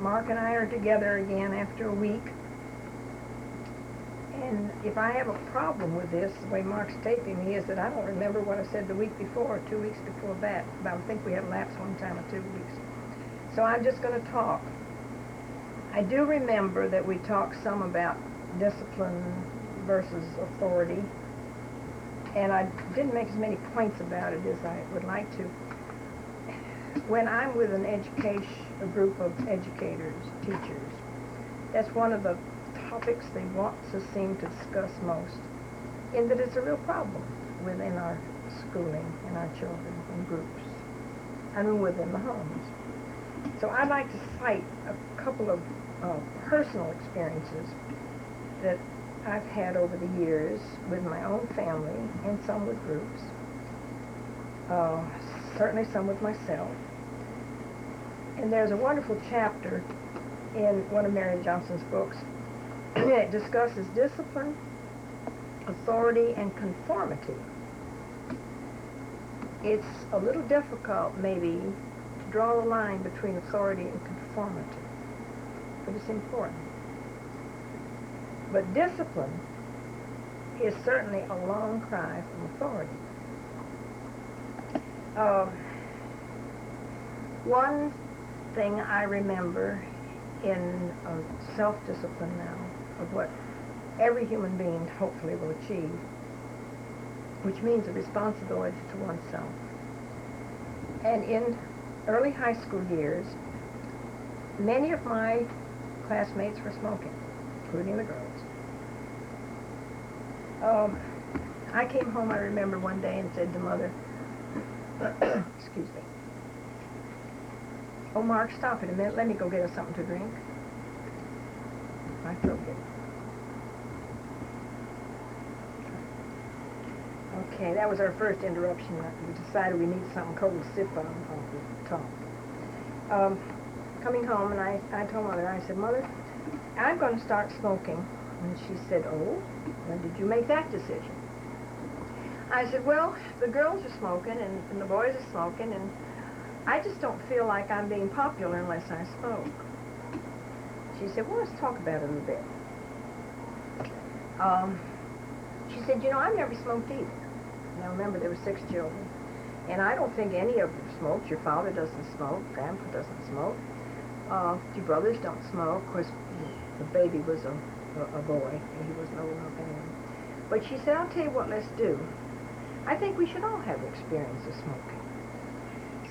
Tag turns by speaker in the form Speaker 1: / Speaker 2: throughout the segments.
Speaker 1: Mark and I are together again after a week. And if I have a problem with this, the way Mark's taping me, is that I don't remember what I said the week before or 2 weeks before that. But I think we had a lapse one time of 2 weeks. So I'm just going to talk. I do remember that we talked some about discipline versus authority. And I didn't make as many points about it as I would like to. When I'm with a group of educators, teachers, that's one of the topics they want to seem to discuss most, in that it's a real problem within our schooling and our children in groups, and within the homes. So I'd like to cite a couple of personal experiences that I've had over the years with my own family and some with groups, certainly some with myself. And there's a wonderful chapter in one of Mary Johnson's books. It discusses discipline, authority, and conformity. It's a little difficult, maybe, to draw a line between authority and conformity, but it's important. But discipline is certainly a long cry from authority. One thing I remember in self-discipline now, of what every human being hopefully will achieve, which means a responsibility to oneself. And in early high school years, many of my classmates were smoking, including the girls. I came home, I remember one day, and said to Mother, excuse me, "Oh, Mark, stop it a minute. Let me go get us something to drink." My throat did. Okay, that was our first interruption. We decided we needed something cold to sip on while we talked. Coming home, and I told Mother, I said, "Mother, I'm going to start smoking." And she said, "Oh, when did you make that decision?" I said, "Well, the girls are smoking and the boys are smoking, and I just don't feel like I'm being popular unless I smoke." She said, "Well, let's talk about it a bit." She said, "I've never smoked either." Now, remember, there were 6 children, and I don't think any of them smoked. Your father doesn't smoke. Grandpa doesn't smoke. Your brothers don't smoke. Of course, the baby was a boy, and he wasn't old enough anyway. But she said, "I'll tell you what, let's do. I think we should all have experience of smoking.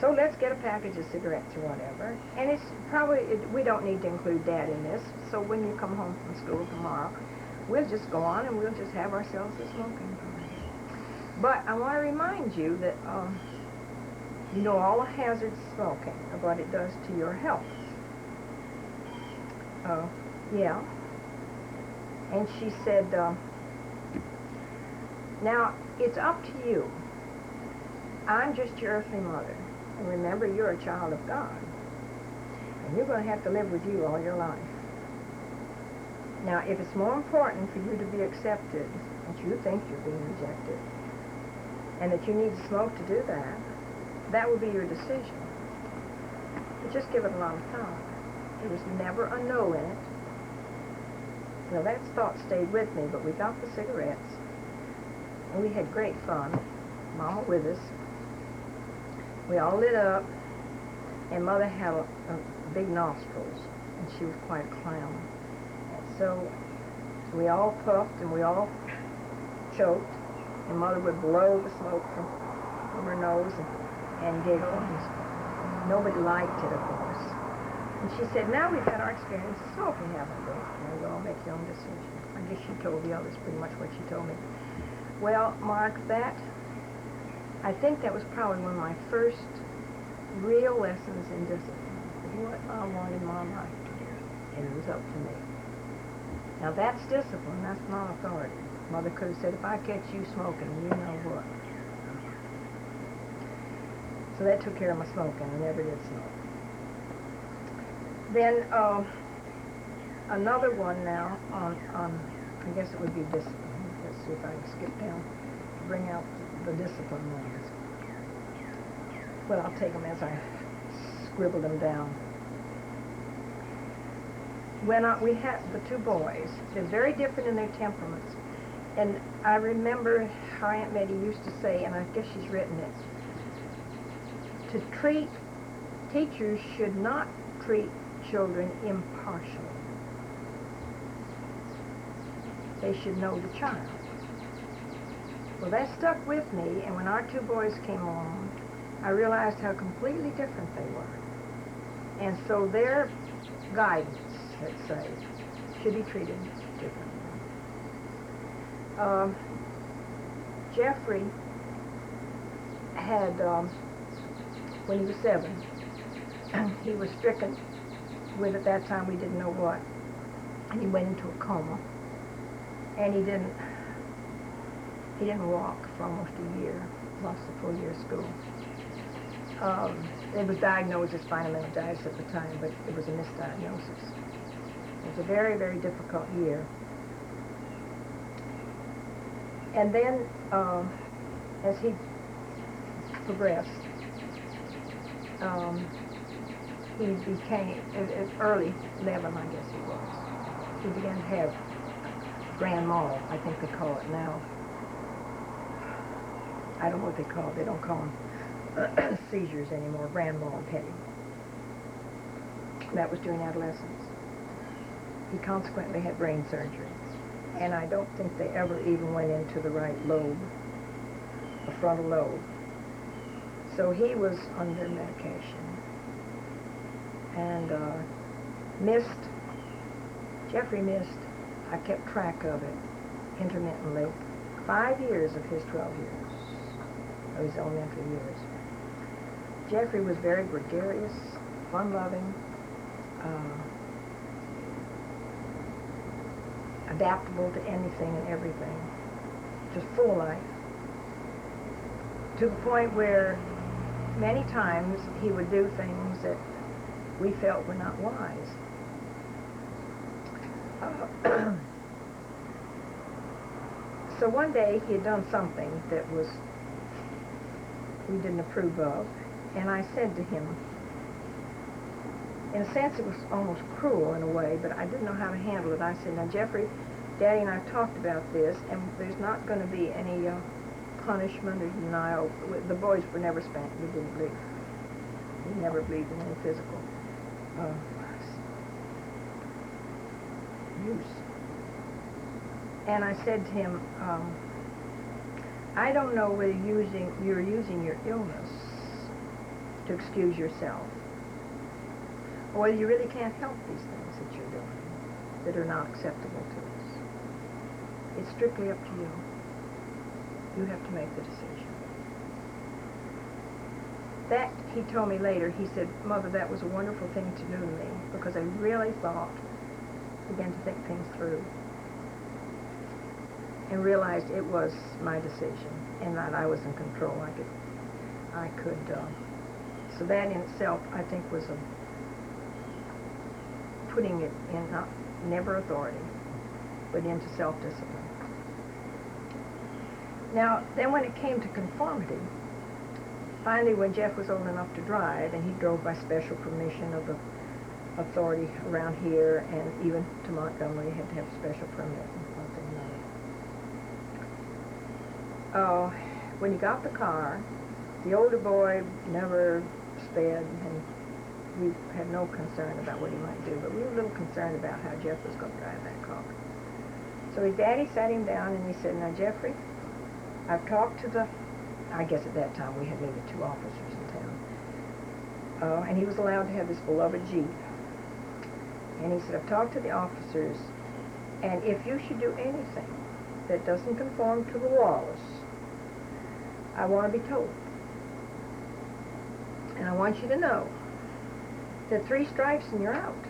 Speaker 1: So let's get a package of cigarettes or whatever." And it's probably, we don't need to include Dad in this, so when you come home from school tomorrow, we'll just go on and we'll just have ourselves a smoking party. But I want to remind you that you know all the hazards of smoking, of what it does to your health. Yeah. And she said, "Now, it's up to you. I'm just your earthly mother. And remember, you're a child of God. And you're going to have to live with you all your life. Now, if it's more important for you to be accepted, and you think you're being rejected, and that you need to smoke to do that, that will be your decision. But just give it a lot of thought. There was never a no in it. Now, that thought stayed with me, but we got the cigarettes, and we had great fun. Mama with us. We all lit up, and Mother had a big nostrils, and she was quite a clown. And so we all puffed, and we all choked, and Mother would blow the smoke from her nose and giggle, and nobody liked it, of course. And she said, "Now we've had our experience of smoking, haven't we? Now you all make your own decision." I guess she told the others pretty much what she told me. Well, Mark, I think that was probably one of my first real lessons in discipline, what I wanted my life to do, and it was up to me. Now that's discipline, that's not authority. Mother could have said, "If I catch you smoking, you know what." So that took care of my smoking. I never did smoke. Then another one now on I guess it would be discipline. Let's see if I can skip down to bring out the discipline ones. Well, I'll take them as I scribbled them down. we had the two boys, they're very different in their temperaments. And I remember how Aunt Betty used to say, and I guess she's written it, teachers should not treat children impartially. They should know the child. Well, that stuck with me, and when our two boys came along, I realized how completely different they were. And so their guidance, let's say, should be treated differently. Jeffrey had, when he was 7, he was stricken with, at that time we didn't know what, and he went into a coma, and he didn't walk for almost a year, lost a full year of school. It was diagnosed as spinal meningitis at the time, but it was a misdiagnosis. It was a very, very difficult year. And then, as he progressed, he became, at early 11, I guess he was, he began to have grand mal, I think they call it now. I don't know what they call it. They don't call them seizures anymore, grand mal and petty. That was during adolescence. He consequently had brain surgery. And I don't think they ever even went into the right lobe, the frontal lobe. So he was under medication. And Jeffrey missed, I kept track of it, intermittently, 5 years of his 12 years, of his elementary years. Jeffrey was very gregarious, fun-loving, adaptable to anything and everything, just full of life, to the point where many times he would do things that we felt were not wise. So one day he had done something that we didn't approve of, and I said to him, in a sense it was almost cruel in a way, but I didn't know how to handle it. I said, now Jeffrey, Daddy and I talked about this, and there's not going to be any punishment or denial. The boys were never spanked. We didn't believe. We never believed in any physical use. And I said to him, I don't know whether you're using your illness to excuse yourself, or whether you really can't help these things that you're doing that are not acceptable to us. It's strictly up to you. You have to make the decision. That, he told me later, he said, Mother, that was a wonderful thing to do to me, because I really began to think things through, and realized it was my decision, and that I was in control. So that in itself, I think, was putting it in, never authority, but into self-discipline. Now, then when it came to conformity, finally when Jeff was old enough to drive, and he drove by special permission of the authority around here, and even to Montgomery, he had to have a special permit and something like that. When he got the car, the older boy never sped, and we had no concern about what he might do, but we were a little concerned about how Jeff was going to drive that car. So his daddy sat him down and he said, now Jeffrey, I've talked to I guess at that time we had maybe 2 officers in town, and he was allowed to have this beloved Jeep. And he said, I've talked to the officers, and if you should do anything that doesn't conform to the laws, I want to be told. And I want you to know that 3 strikes and you're out.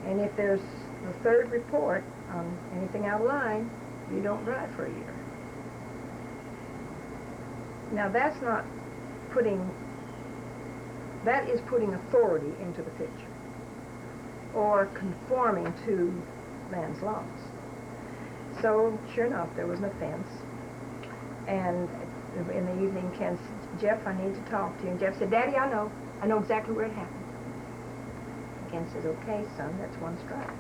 Speaker 1: And if there's the 3rd report on anything out of line, you don't drive for a year. Now that is putting authority into the picture, or conforming to man's laws. So sure enough, there was an offense, and in the evening Ken said, Jeff, I need to talk to you. And Jeff said, Daddy, I know exactly where it happened. and says, okay, son, that's one strike.